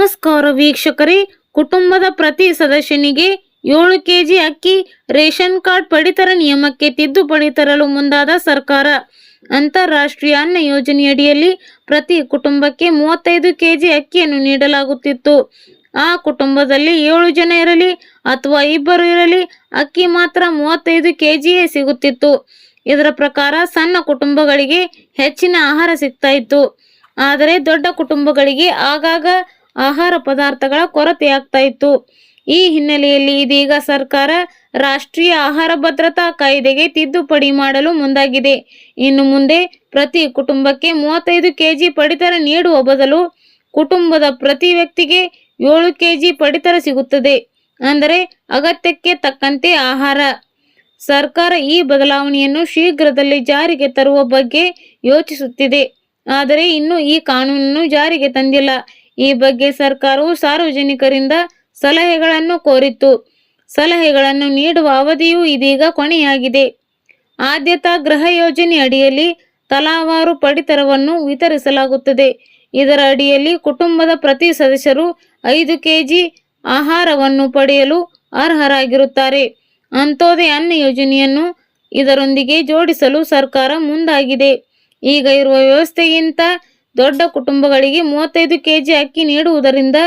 ನಮಸ್ಕಾರ ವೀಕ್ಷಕರೇ, ಕುಟುಂಬದ ಪ್ರತಿ ಸದಸ್ಯನಿಗೆ 7 ಕೆಜಿ ಅಕ್ಕಿ ರೇಷನ್ ಕಾರ್ಡ್ ಪಡಿತರ ನಿಯಮಕ್ಕೆ ತಿದ್ದುಪಡಿ ತರಲು ಮುಂದಾದ ಸರ್ಕಾರ. ಅಂತಾರಾಷ್ಟ್ರೀಯ ಅನ್ನ ಯೋಜನೆಯಡಿಯಲ್ಲಿ ಪ್ರತಿ ಕುಟುಂಬಕ್ಕೆ 35 ಕೆಜಿ ಅಕ್ಕಿಯನ್ನು ನೀಡಲಾಗುತ್ತಿತ್ತು. ಆ ಕುಟುಂಬದಲ್ಲಿ 7 ಜನ ಇರಲಿ ಅಥವಾ ಇಬ್ಬರು ಇರಲಿ, ಅಕ್ಕಿ ಮಾತ್ರ 35 ಕೆಜಿಯೇ ಸಿಗುತ್ತಿತ್ತು. ಇದರ ಪ್ರಕಾರ ಸಣ್ಣ ಕುಟುಂಬಗಳಿಗೆ ಹೆಚ್ಚಿನ ಆಹಾರ ಸಿಗ್ತಾ ಇತ್ತು. ಆದರೆ ದೊಡ್ಡ ಕುಟುಂಬಗಳಿಗೆ ಆಗಾಗ ಆಹಾರ ಪದಾರ್ಥಗಳ ಕೊರತೆಯಾಗ್ತಾ ಇತ್ತು. ಈ ಹಿನ್ನೆಲೆಯಲ್ಲಿ ಇದೀಗ ಸರ್ಕಾರ ರಾಷ್ಟ್ರೀಯ ಆಹಾರ ಭದ್ರತಾ ಕಾಯ್ದೆಗೆ ತಿದ್ದುಪಡಿ ಮಾಡಲು ಮುಂದಾಗಿದೆ. ಇನ್ನು ಮುಂದೆ ಪ್ರತಿ ಕುಟುಂಬಕ್ಕೆ 35 ಕೆಜಿ ಪಡಿತರ ನೀಡುವ ಬದಲು ಕುಟುಂಬದ ಪ್ರತಿ ವ್ಯಕ್ತಿಗೆ 7 ಕೆಜಿ ಪಡಿತರ ಸಿಗುತ್ತದೆ. ಅಂದರೆ ಅಗತ್ಯಕ್ಕೆ ತಕ್ಕಂತೆ ಆಹಾರ. ಸರ್ಕಾರ ಈ ಬದಲಾವಣೆಯನ್ನು ಶೀಘ್ರದಲ್ಲಿ ಜಾರಿಗೆ ತರುವ ಬಗ್ಗೆ ಯೋಚಿಸುತ್ತಿದೆ. ಆದರೆ ಇನ್ನೂ ಈ ಕಾನೂನನ್ನು ಜಾರಿಗೆ ತಂದಿಲ್ಲ. ಈ ಬಗ್ಗೆ ಸರ್ಕಾರವು ಸಾರ್ವಜನಿಕರಿಂದ ಸಲಹೆಗಳನ್ನು ಕೋರಿತ್ತು. ಸಲಹೆಗಳನ್ನು ನೀಡುವ ಅವಧಿಯೂ ಇದೀಗ ಕೊನೆಯಾಗಿದೆ. ಆದ್ಯತಾ ಗೃಹ ಯೋಜನೆ ಅಡಿಯಲ್ಲಿ ತಲಾವಾರು ಪಡಿತರವನ್ನು ವಿತರಿಸಲಾಗುತ್ತದೆ. ಇದರ ಅಡಿಯಲ್ಲಿ ಕುಟುಂಬದ ಪ್ರತಿ ಸದಸ್ಯರು 5 ಕೆಜಿ ಆಹಾರವನ್ನು ಪಡೆಯಲು ಅರ್ಹರಾಗಿರುತ್ತಾರೆ. ಅಂತ್ಯೋದಯ ಅನ್ನ ಯೋಜನೆಯನ್ನು ಇದರೊಂದಿಗೆ ಜೋಡಿಸಲು ಸರ್ಕಾರ ಮುಂದಾಗಿದೆ. ಈಗ ಇರುವ ವ್ಯವಸ್ಥೆಗಿಂತ ದೊಡ್ಡ ಕುಟುಂಬಗಳಿಗೆ 35 ಕೆಜಿ ಅಕ್ಕಿ ನೀಡುವುದರಿಂದ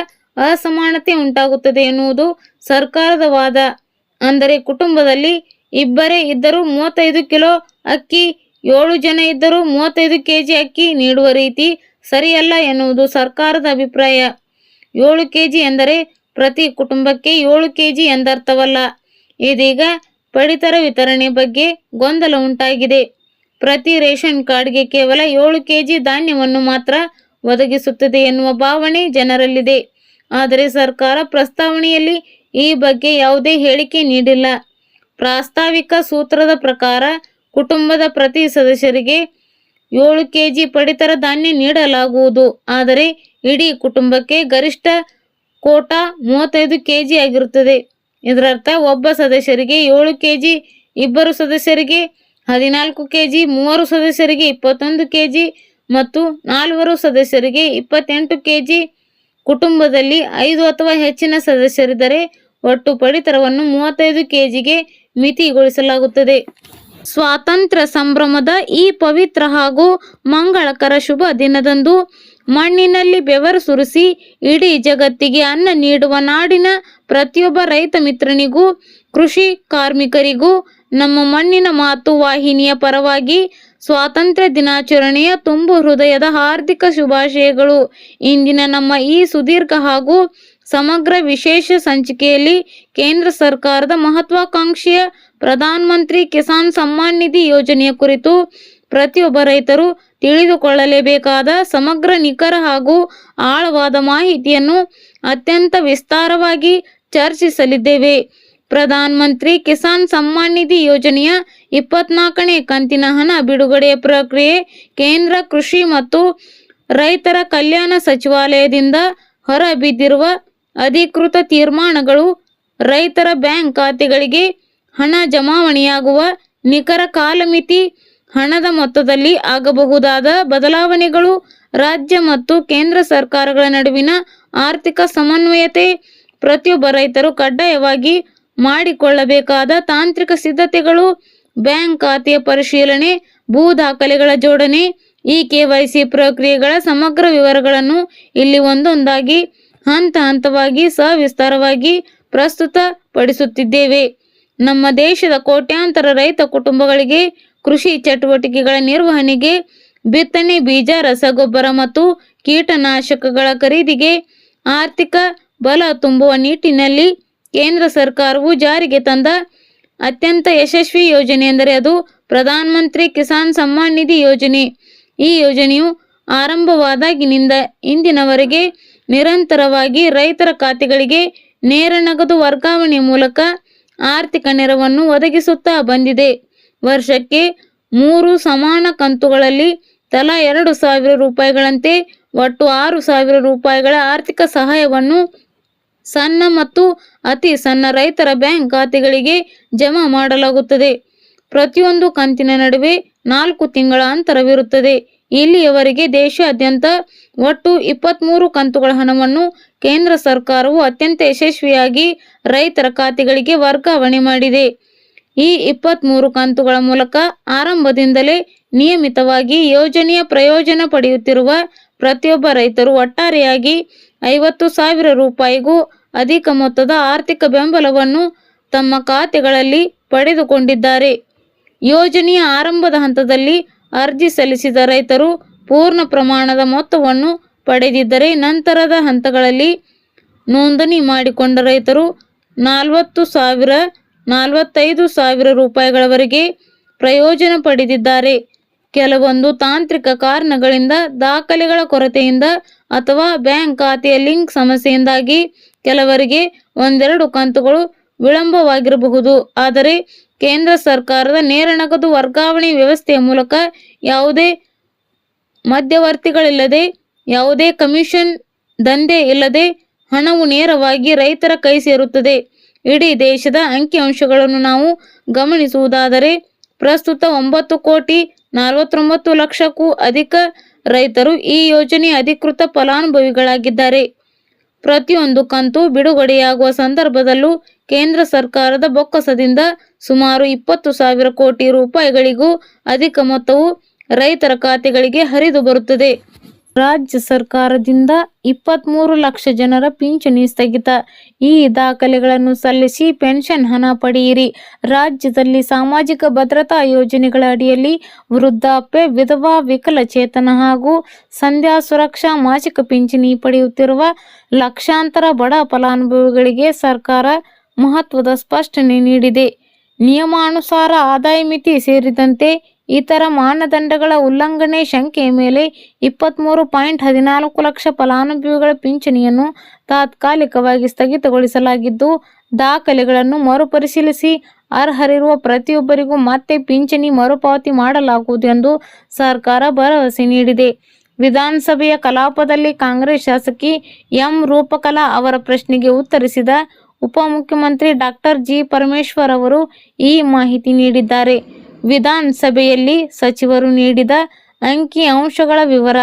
ಅಸಮಾನತೆ ಉಂಟಾಗುತ್ತದೆ ಎನ್ನುವುದು ಸರ್ಕಾರದ ವಾದ. ಅಂದರೆ ಕುಟುಂಬದಲ್ಲಿ ಇಬ್ಬರೇ ಇದ್ದರೂ 35 ಕಿಲೋ ಅಕ್ಕಿ, 7 ಜನ ಇದ್ದರೂ 35 ಕೆಜಿ ಅಕ್ಕಿ ನೀಡುವ ರೀತಿ ಸರಿಯಲ್ಲ ಎನ್ನುವುದು ಸರ್ಕಾರದ ಅಭಿಪ್ರಾಯ. 7 ಕೆಜಿ ಎಂದರೆ ಪ್ರತಿ ಕುಟುಂಬಕ್ಕೆ 7 ಕೆಜಿ ಎಂದರ್ಥವಲ್ಲ. ಇದೀಗ ಪಡಿತರ ವಿತರಣೆ ಬಗ್ಗೆ ಗೊಂದಲ ಉಂಟಾಗಿದೆ. ಪ್ರತಿ ರೇಷನ್ ಕಾರ್ಡ್ಗೆ ಕೇವಲ 7 ಕೆಜಿ ಧಾನ್ಯವನ್ನು ಮಾತ್ರ ಒದಗಿಸುತ್ತದೆ ಎನ್ನುವ ಭಾವನೆ ಜನರಲ್ಲಿದೆ. ಆದರೆ ಸರ್ಕಾರ ಪ್ರಸ್ತಾವನೆಯಲ್ಲಿ ಈ ಬಗ್ಗೆ ಯಾವುದೇ ಹೇಳಿಕೆ ನೀಡಿಲ್ಲ. ಪ್ರಾಸ್ತಾವಿಕ ಸೂತ್ರದ ಪ್ರಕಾರ ಕುಟುಂಬದ ಪ್ರತಿ ಸದಸ್ಯರಿಗೆ 7 ಕೆಜಿ ಪಡಿತರ ಧಾನ್ಯ ನೀಡಲಾಗುವುದು. ಆದರೆ ಇಡೀ ಕುಟುಂಬಕ್ಕೆ ಗರಿಷ್ಠ ಕೋಟಾ 35 ಕೆಜಿ ಆಗಿರುತ್ತದೆ. ಇದರರ್ಥ ಒಬ್ಬ ಸದಸ್ಯರಿಗೆ 7 ಕೆಜಿ, ಇಬ್ಬರು ಸದಸ್ಯರಿಗೆ 14 ಕೆಜಿ, 3 ಸದಸ್ಯರಿಗೆ 21 ಕೆಜಿ ಮತ್ತು 4 ಸದಸ್ಯರಿಗೆ 28 ಕೆಜಿ. ಕುಟುಂಬದಲ್ಲಿ 5 ಅಥವಾ ಹೆಚ್ಚಿನ ಸದಸ್ಯರಿದ್ದರೆ ಒಟ್ಟು ಪಡಿತರವನ್ನು 35 ಕೆಜಿಗೆ ಮಿತಿಗೊಳಿಸಲಾಗುತ್ತದೆ. ಸ್ವಾತಂತ್ರ್ಯ ಸಂಭ್ರಮದ ಈ ಪವಿತ್ರ ಹಾಗೂ ಮಂಗಳಕರ ಶುಭ ದಿನದಂದು ಮಣ್ಣಿನಲ್ಲಿ ಬೆವರು ಸುರಿಸಿ ಇಡೀ ಜಗತ್ತಿಗೆ ಅನ್ನ ನೀಡುವ ನಾಡಿನ ಪ್ರತಿಯೊಬ್ಬ ರೈತ ಮಿತ್ರನಿಗೂ, ಕೃಷಿ ಕಾರ್ಮಿಕರಿಗೂ ನಮ್ಮ ಮಣ್ಣಿನ ಮಾತು ವಾಹಿನಿಯ ಪರವಾಗಿ ಸ್ವಾತಂತ್ರ್ಯ ದಿನಾಚರಣೆಯ ತುಂಬು ಹೃದಯದ ಹಾರ್ದಿಕ ಶುಭಾಶಯಗಳು. ಇಂದಿನ ನಮ್ಮ ಈ ಸುದೀರ್ಘ ಹಾಗೂ ಸಮಗ್ರ ವಿಶೇಷ ಸಂಚಿಕೆಯಲ್ಲಿ ಕೇಂದ್ರ ಸರ್ಕಾರದ ಮಹತ್ವಾಕಾಂಕ್ಷೆಯ ಪ್ರಧಾನ ಮಂತ್ರಿ ಕಿಸಾನ್ ಸಮ್ಮಾನ್ ನಿಧಿ ಯೋಜನೆಯ ಕುರಿತು ಪ್ರತಿಯೊಬ್ಬ ರೈತರು ತಿಳಿದುಕೊಳ್ಳಲೇಬೇಕಾದ ಸಮಗ್ರ, ನಿಖರ ಹಾಗೂ ಆಳವಾದ ಮಾಹಿತಿಯನ್ನು ಅತ್ಯಂತ ವಿಸ್ತಾರವಾಗಿ ಚರ್ಚಿಸಲಿದ್ದೇವೆ. ಪ್ರಧಾನ ಮಂತ್ರಿ ಕಿಸಾನ್ ಸಮ್ಮಾನ್ ನಿಧಿ ಯೋಜನೆಯ 24ನೇ ಕಂತಿನ ಹಣ ಬಿಡುಗಡೆಯ ಪ್ರಕ್ರಿಯೆ ಕೇಂದ್ರ ಕೃಷಿ ಮತ್ತು ರೈತರ ಕಲ್ಯಾಣ ಸಚಿವಾಲಯದಿಂದ ಹೊರಬಿದ್ದಿರುವ ಅಧಿಕೃತ ತೀರ್ಮಾನಗಳು ರೈತರ ಬ್ಯಾಂಕ್ ಖಾತೆಗಳಿಗೆ ಹಣ ಜಮಾವಣೆಯಾಗುವ ನಿಖರ ಕಾಲಮಿತಿ, ಹಣದ ಮೊತ್ತದಲ್ಲಿ ಆಗಬಹುದಾದ ಬದಲಾವಣೆಗಳು, ರಾಜ್ಯ ಮತ್ತು ಕೇಂದ್ರ ಸರ್ಕಾರಗಳ ನಡುವಿನ ಆರ್ಥಿಕ ಸಮನ್ವಯತೆ, ಪ್ರತಿಯೊಬ್ಬ ರೈತರು ಕಡ್ಡಾಯವಾಗಿ ಮಾಡಿಕೊಳ್ಳಬೇಕಾದ ತಾಂತ್ರಿಕ ಸಿದ್ಧತೆಗಳು, ಬ್ಯಾಂಕ್ ಖಾತೆಯ ಪರಿಶೀಲನೆ, ಭೂ ದಾಖಲೆಗಳ ಜೋಡಣೆ, ಈ KYC ಪ್ರಕ್ರಿಯೆಗಳ ಸಮಗ್ರ ವಿವರಗಳನ್ನು ಇಲ್ಲಿ ಒಂದೊಂದಾಗಿ ಹಂತ ಹಂತವಾಗಿ ಸವಿಸ್ತಾರವಾಗಿ ಪ್ರಸ್ತುತ ಪಡಿಸುತ್ತಿದ್ದೇವೆ. ನಮ್ಮ ದೇಶದ ಕೋಟ್ಯಾಂತರ ರೈತ ಕುಟುಂಬಗಳಿಗೆ ಕೃಷಿ ಚಟುವಟಿಕೆಗಳ ನಿರ್ವಹಣೆಗೆ, ಬಿತ್ತನೆ ಬೀಜ, ರಸಗೊಬ್ಬರ ಮತ್ತು ಕೀಟನಾಶಕಗಳ ಖರೀದಿಗೆ ಆರ್ಥಿಕ ಬಲ ತುಂಬುವ ನಿಟ್ಟಿನಲ್ಲಿ ಕೇಂದ್ರ ಸರ್ಕಾರವು ಜಾರಿಗೆ ತಂದ ಅತ್ಯಂತ ಯಶಸ್ವಿ ಯೋಜನೆ ಎಂದರೆ ಅದು ಪ್ರಧಾನ ಮಂತ್ರಿ ಕಿಸಾನ್ ಸಮ್ಮಾನ್ ನಿಧಿ ಯೋಜನೆ. ಈ ಯೋಜನೆಯು ಆರಂಭವಾದಾಗಿನಿಂದ ಇಂದಿನವರೆಗೆ ನಿರಂತರವಾಗಿ ರೈತರ ಖಾತೆಗಳಿಗೆ ನೇರ ನಗದು ವರ್ಗಾವಣೆ ಮೂಲಕ ಆರ್ಥಿಕ ನೆರವನ್ನು ಒದಗಿಸುತ್ತಾ ಬಂದಿದೆ. ವರ್ಷಕ್ಕೆ 3 ಸಮಾನ ಕಂತುಗಳಲ್ಲಿ ತಲಾ 2,000 ರೂಪಾಯಿಗಳಂತೆ ಒಟ್ಟು 6,000 ರೂಪಾಯಿಗಳ ಆರ್ಥಿಕ ಸಹಾಯವನ್ನು ಸಣ್ಣ ಮತ್ತು ಅತಿ ಸಣ್ಣ ರೈತರ ಬ್ಯಾಂಕ್ ಖಾತೆಗಳಿಗೆ ಜಮಾ ಮಾಡಲಾಗುತ್ತದೆ. ಪ್ರತಿಯೊಂದು ಕಂತಿನ ನಡುವೆ 4 ತಿಂಗಳ ಅಂತರವಿರುತ್ತದೆ. ಇಲ್ಲಿಯವರೆಗೆ ದೇಶಾದ್ಯಂತ ಒಟ್ಟು 23 ಕಂತುಗಳ ಹಣವನ್ನು ಕೇಂದ್ರ ಸರ್ಕಾರವು ಅತ್ಯಂತ ಯಶಸ್ವಿಯಾಗಿ ರೈತರ ಖಾತೆಗಳಿಗೆ ವರ್ಗಾವಣೆ ಮಾಡಿದೆ. ಈ 23 ಕಂತುಗಳ ಮೂಲಕ ಆರಂಭದಿಂದಲೇ ನಿಯಮಿತವಾಗಿ ಯೋಜನೆಯ ಪ್ರಯೋಜನ ಪಡೆಯುತ್ತಿರುವ ಪ್ರತಿಯೊಬ್ಬ ರೈತರು ಒಟ್ಟಾರೆಯಾಗಿ 50,000 ರೂಪಾಯಿಗೂ ಅಧಿಕ ಮೊತ್ತದ ಆರ್ಥಿಕ ಬೆಂಬಲವನ್ನು ತಮ್ಮ ಖಾತೆಗಳಲ್ಲಿ ಪಡೆದುಕೊಂಡಿದ್ದಾರೆ. ಯೋಜನೆಯ ಆರಂಭದ ಹಂತದಲ್ಲಿ ಅರ್ಜಿ ಸಲ್ಲಿಸಿದ ರೈತರು ಪೂರ್ಣ ಪ್ರಮಾಣದ ಮೊತ್ತವನ್ನು ಪಡೆದಿದ್ದರೆ, ನಂತರದ ಹಂತಗಳಲ್ಲಿ ನೋಂದಣಿ ಮಾಡಿಕೊಂಡ ರೈತರು 40,000, 45,000 ರೂಪಾಯಿಗಳವರೆಗೆ ಪ್ರಯೋಜನ ಪಡೆದಿದ್ದಾರೆ. ಕೆಲವೊಂದು ತಾಂತ್ರಿಕ ಕಾರಣಗಳಿಂದ, ದಾಖಲೆಗಳ ಕೊರತೆಯಿಂದ ಅಥವಾ ಬ್ಯಾಂಕ್ ಖಾತೆಯ ಲಿಂಕ್ ಸಮಸ್ಯೆಯಿಂದಾಗಿ ಕೆಲವರಿಗೆ ಒಂದೆರಡು ಕಂತುಗಳು ವಿಳಂಬವಾಗಿರಬಹುದು. ಆದರೆ ಕೇಂದ್ರ ಸರ್ಕಾರದ ನೇರ ನಗದು ವರ್ಗಾವಣೆ ವ್ಯವಸ್ಥೆಯ ಮೂಲಕ ಯಾವುದೇ ಮಧ್ಯವರ್ತಿಗಳಿಲ್ಲದೆ, ಯಾವುದೇ ಕಮಿಷನ್ ದಂಧೆ ಇಲ್ಲದೆ ಹಣವು ನೇರವಾಗಿ ರೈತರ ಕೈ ಸೇರುತ್ತದೆ. ಇಡೀ ದೇಶದ ಅಂಕಿಅಂಶಗಳನ್ನು ನಾವು ಗಮನಿಸುವುದಾದರೆ, ಪ್ರಸ್ತುತ 9,49,00,000ಕ್ಕೂ ಅಧಿಕ ರೈತರು ಈ ಯೋಜನೆಯ ಅಧಿಕೃತ ಫಲಾನುಭವಿಗಳಾಗಿದ್ದಾರೆ. ಪ್ರತಿಯೊಂದು ಕಂತು ಬಿಡುಗಡೆಯಾಗುವ ಸಂದರ್ಭದಲ್ಲೂ ಕೇಂದ್ರ ಸರ್ಕಾರದ ಬೊಕ್ಕಸದಿಂದ ಸುಮಾರು 20,000 ಕೋಟಿ ರೂಪಾಯಿಗಳಿಗೂ ಅಧಿಕ ಮೊತ್ತವು ರೈತರ ಖಾತೆಗಳಿಗೆ ಹರಿದು ಬರುತ್ತದೆ. ರಾಜ್ಯ ಸರ್ಕಾರದಿಂದ 23 ಲಕ್ಷ ಜನರ ಪಿಂಚಣಿ ಸ್ಥಗಿತ. ಈ ದಾಖಲೆಗಳನ್ನು ಸಲ್ಲಿಸಿ ಪೆನ್ಷನ್ ಹಣ ಪಡೆಯಿರಿ. ರಾಜ್ಯದಲ್ಲಿ ಸಾಮಾಜಿಕ ಭದ್ರತಾ ಯೋಜನೆಗಳ ಅಡಿಯಲ್ಲಿ ವೃದ್ಧಾಪ್ಯ, ವಿಧವಾ, ವಿಕಲಚೇತನ ಹಾಗೂ ಸಂಧ್ಯಾ ಸುರಕ್ಷಾ ಮಾಸಿಕ ಪಿಂಚಣಿ ಪಡೆಯುತ್ತಿರುವ ಲಕ್ಷಾಂತರ ಬಡ ಫಲಾನುಭವಿಗಳಿಗೆ ಸರ್ಕಾರ ಮಹತ್ವದ ಸ್ಪಷ್ಟನೆ ನೀಡಿದೆ. ನಿಯಮಾನುಸಾರ ಆದಾಯ ಮಿತಿ ಸೇರಿದಂತೆ ಇತರ ಮಾನದಂಡಗಳ ಉಲ್ಲಂಘನೆ ಶಂಕೆಯ ಮೇಲೆ 23.14 ಲಕ್ಷ ಫಲಾನುಭವಿಗಳ ಪಿಂಚಣಿಯನ್ನು ತಾತ್ಕಾಲಿಕವಾಗಿ ಸ್ಥಗಿತಗೊಳಿಸಲಾಗಿದ್ದು, ದಾಖಲೆಗಳನ್ನು ಮರುಪರಿಶೀಲಿಸಿ ಅರ್ಹರಿರುವ ಪ್ರತಿಯೊಬ್ಬರಿಗೂ ಮತ್ತೆ ಪಿಂಚಣಿ ಮರುಪಾವತಿ ಮಾಡಲಾಗುವುದು ಎಂದು ಸರ್ಕಾರ ಭರವಸೆ ನೀಡಿದೆ. ವಿಧಾನಸಭೆಯ ಕಲಾಪದಲ್ಲಿ ಕಾಂಗ್ರೆಸ್ ಶಾಸಕಿ ಎಂ. ರೂಪಕಲಾ ಅವರ ಪ್ರಶ್ನೆಗೆ ಉತ್ತರಿಸಿದ ಉಪಮುಖ್ಯಮಂತ್ರಿ ಡಾಕ್ಟರ್ ಜಿ. ಪರಮೇಶ್ವರ್ ಅವರು ಈ ಮಾಹಿತಿ ನೀಡಿದ್ದಾರೆ. ವಿಧಾನಸಭೆಯಲ್ಲಿ ಸಚಿವರು ನೀಡಿದ ಅಂಕಿ ಅಂಶಗಳ ವಿವರ: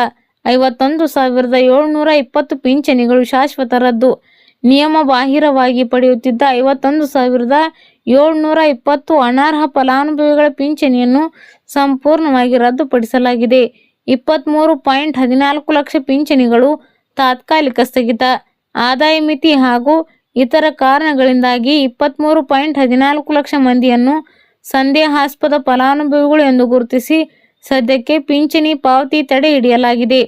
51,720 ಪಿಂಚಣಿಗಳು ಶಾಶ್ವತ ರದ್ದು. ನಿಯಮ ಬಾಹಿರವಾಗಿ ಪಡೆಯುತ್ತಿದ್ದ 51,720 ಅನರ್ಹ ಫಲಾನುಭವಿಗಳ ಪಿಂಚಣಿಯನ್ನು ಸಂಪೂರ್ಣವಾಗಿ ರದ್ದುಪಡಿಸಲಾಗಿದೆ. 23.14 ಲಕ್ಷ ಪಿಂಚಣಿಗಳು ತಾತ್ಕಾಲಿಕ ಸ್ಥಗಿತ. ಆದಾಯ ಮಿತಿ ಹಾಗೂ ಇತರ ಕಾರಣಗಳಿಂದಾಗಿ 23.14 ಲಕ್ಷ ಮಂದಿಯನ್ನು ಸಂದೇಹಾಸ್ಪದ ಫಲಾನುಭವಿಗಳು ಎಂದು ಗುರುತಿಸಿ ಸದ್ಯಕ್ಕೆ ಪಿಂಚಣಿ ಪಾವತಿ ತಡೆ ಹಿಡಿಯಲಾಗಿದೆ.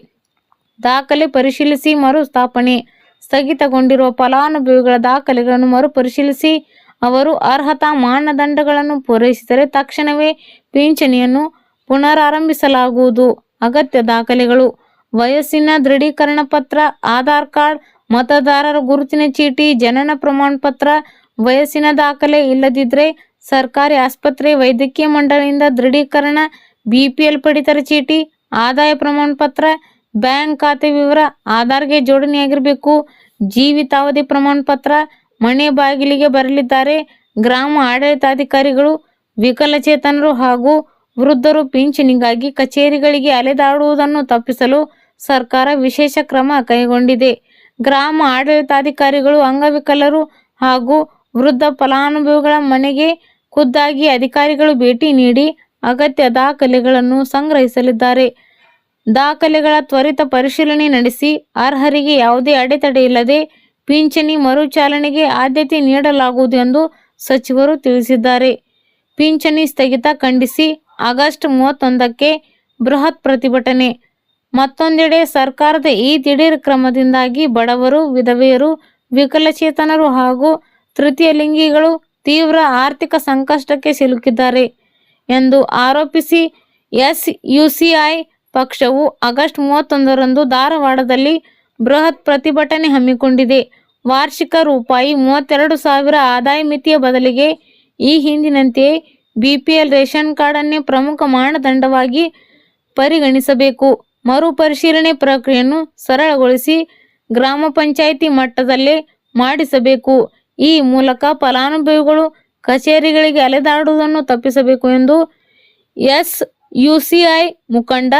ದಾಖಲೆ ಪರಿಶೀಲಿಸಿ ಮರುಸ್ಥಾಪನೆ: ಸ್ಥಗಿತಗೊಂಡಿರುವ ಫಲಾನುಭವಿಗಳ ದಾಖಲೆಗಳನ್ನು ಮರುಪರಿಶೀಲಿಸಿ ಅವರು ಅರ್ಹತಾ ಮಾನದಂಡಗಳನ್ನು ಪೂರೈಸಿದರೆ ತಕ್ಷಣವೇ ಪಿಂಚಣಿಯನ್ನು ಪುನರಾರಂಭಿಸಲಾಗುವುದು. ಅಗತ್ಯ ದಾಖಲೆಗಳು: ವಯಸ್ಸಿನ ದೃಢೀಕರಣ ಪತ್ರ, ಆಧಾರ್ ಕಾರ್ಡ್, ಮತದಾರರ ಗುರುತಿನ ಚೀಟಿ, ಜನನ ಪ್ರಮಾಣ ಪತ್ರ. ವಯಸ್ಸಿನ ದಾಖಲೆ ಇಲ್ಲದಿದ್ದರೆ ಸರ್ಕಾರಿ ಆಸ್ಪತ್ರೆ, ವೈದ್ಯಕೀಯ ಮಂಡಳಿಯಿಂದ ದೃಢೀಕರಣ, ಬಿಪಿಎಲ್ ಪಡಿತರ ಚೀಟಿ, ಆದಾಯ ಪ್ರಮಾಣ ಪತ್ರ, ಬ್ಯಾಂಕ್ ಖಾತೆ ವಿವರ ಆಧಾರ್ಗೆ ಜೋಡಣೆಯಾಗಿರಬೇಕು. ಜೀವಿತಾವಧಿ ಪ್ರಮಾಣ ಪತ್ರ. ಮನೆ ಬಾಗಿಲಿಗೆ ಬರಲಿದ್ದಾರೆ ಗ್ರಾಮ ಆಡಳಿತಾಧಿಕಾರಿಗಳು. ವಿಕಲಚೇತನರು ಹಾಗೂ ವೃದ್ಧರು ಪಿಂಚಣಿಗಾಗಿ ಕಚೇರಿಗಳಿಗೆ ಅಲೆದಾಡುವುದನ್ನು ತಪ್ಪಿಸಲು ಸರ್ಕಾರ ವಿಶೇಷ ಕ್ರಮ ಕೈಗೊಂಡಿದೆ. ಗ್ರಾಮ ಆಡಳಿತಾಧಿಕಾರಿಗಳು ಅಂಗವಿಕಲರು ಹಾಗೂ ವೃದ್ಧ ಫಲಾನುಭವಿಗಳ ಮನೆಗೆ ಖುದ್ದಾಗಿ ಅಧಿಕಾರಿಗಳು ಭೇಟಿ ನೀಡಿ ಅಗತ್ಯ ದಾಖಲೆಗಳನ್ನು ಸಂಗ್ರಹಿಸಲಿದ್ದಾರೆ. ದಾಖಲೆಗಳ ತ್ವರಿತ ಪರಿಶೀಲನೆ ನಡೆಸಿ ಅರ್ಹರಿಗೆ ಯಾವುದೇ ಅಡೆತಡೆ ಇಲ್ಲದೆ ಪಿಂಚಣಿ ಮರುಚಾಲನೆಗೆ ಆದ್ಯತೆ ನೀಡಲಾಗುವುದು ಎಂದು ಸಚಿವರು ತಿಳಿಸಿದ್ದಾರೆ. ಪಿಂಚಣಿ ಸ್ಥಗಿತ ಖಂಡಿಸಿ ಆಗಸ್ಟ್ 31ಕ್ಕೆ ಬೃಹತ್ ಪ್ರತಿಭಟನೆ. ಮತ್ತೊಂದೆಡೆ ಸರ್ಕಾರದ ಈ ದಿಢೀರ್ ಕ್ರಮದಿಂದಾಗಿ ಬಡವರು, ವಿಧವೆಯರು, ವಿಕಲಚೇತನರು ಹಾಗೂ ತೃತೀಯ ಲಿಂಗಿಗಳು ತೀವ್ರ ಆರ್ಥಿಕ ಸಂಕಷ್ಟಕ್ಕೆ ಸಿಲುಕಿದ್ದಾರೆ ಎಂದು ಆರೋಪಿಸಿ ಎಸ್ಯುಸಿಐ ಪಕ್ಷವು ಆಗಸ್ಟ್ 31ರಂದು ಧಾರವಾಡದಲ್ಲಿ ಬೃಹತ್ ಪ್ರತಿಭಟನೆ ಹಮ್ಮಿಕೊಂಡಿದೆ. ವಾರ್ಷಿಕ ರೂಪಾಯಿ 32,000 ಆದಾಯ ಮಿತಿಯ ಬದಲಿಗೆ ಈ ಹಿಂದಿನಂತೆಯೇ ಬಿಪಿಎಲ್ ರೇಷನ್ ಕಾರ್ಡ್ ಅನ್ನೇ ಪ್ರಮುಖ ಮಾನದಂಡವಾಗಿ ಪರಿಗಣಿಸಬೇಕು. ಮರುಪರಿಶೀಲನೆ ಪ್ರಕ್ರಿಯೆಯನ್ನು ಸರಳಗೊಳಿಸಿ ಗ್ರಾಮ ಪಂಚಾಯಿತಿ ಮಟ್ಟದಲ್ಲೇ ಮಾಡಿಸಬೇಕು. ಈ ಮೂಲಕ ಫಲಾನುಭವಿಗಳು ಕಚೇರಿಗಳಿಗೆ ಅಲೆದಾಡುವುದನ್ನು ತಪ್ಪಿಸಬೇಕು ಎಂದು ಎಸ್ಯುಸಿಐ ಮುಖಂಡ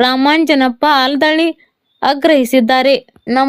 ರಾಮಾಂಜನಪ್ಪ ಆಲ್ದಳ್ಳಿ ಆಗ್ರಹಿಸಿದ್ದಾರೆ.